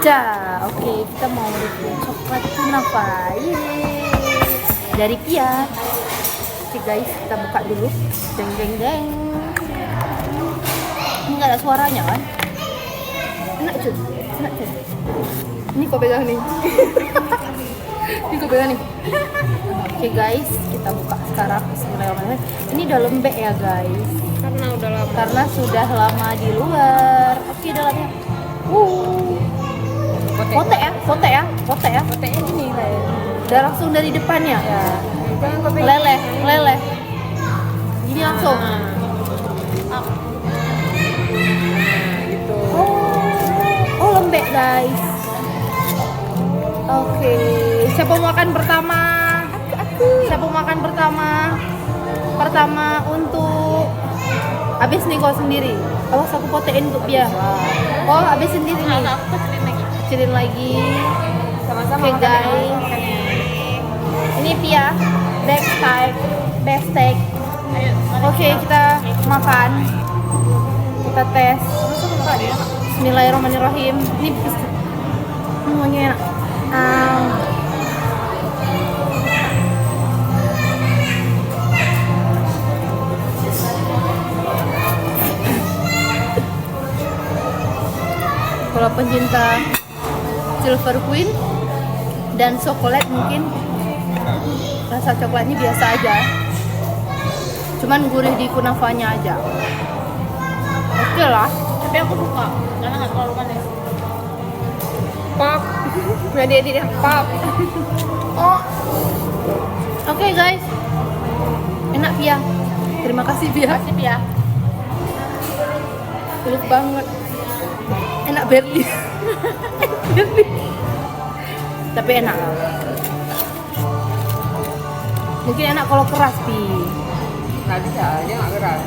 Dah, oke, kita mau review coklat kunafa. Yeay. Dari Pia. Oke guys, kita buka dulu. Deng deng deng. Ini nggak ada suaranya kan? Enak cuy, enak cuy. Ini kau pegang nih. Ini kau pegang nih. Oke guys, kita buka sekarang. Bismillahirrahmanirrahim. Ini udah lembek ya guys. Karena udah lama. Karena sudah lama di luar. Oke dalamnya. Potek ya, potek ya, potek ya. Poteknya gini kayak. Udah langsung dari depannya. Ya. Jangan kau pegang. Leleh, leleh. Gini langsung. Gitu. Oh lembek guys. Oke, siapa mau makan pertama? Siapa mau makan pertama? Pertama untuk habis nih kau sendiri. Awas aku potein untuk dia. Oh habis sendiri nih. Aku kecilin lagi. Kecilin lagi. Sama-sama. Oke guys. Ini Pia, backstage. Oke kita makan. Kita tes. Bismillahirrahmanirrahim. Ini semuanya enak. Kalau pencinta Silver Queen dan coklat mungkin rasa coklatnya biasa aja, cuman gurih di kunafanya aja. Oke lah, Tapi aku suka karena nggak terlalu manis. Pop. Punya dia pop. oh oke guys, enak Pia. Terima kasih Pia. Kasih ya. Enak banget, enak Berli. Berli. Tapi enak. Mungkin enak kalau keras Pi. Nggak bisa, dia nggak keras.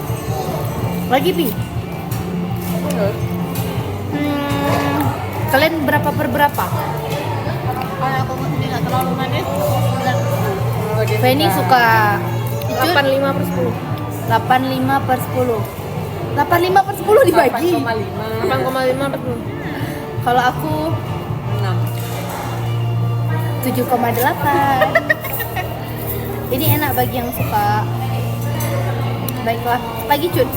Lagi Pi. Terus. Kalian berapa per berapa? Kalau aku sendiri nggak terlalu manis. Feni suka 85/10. 85 per 10. 85 per 10 dibagi. 8,5/10. Kalau aku 7,8. Ini enak bagi yang suka. Baiklah, pagi Cud.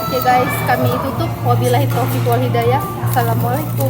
Oke guys, kami tutup. Wabillahi taufiq wal hidayah. Assalamualaikum.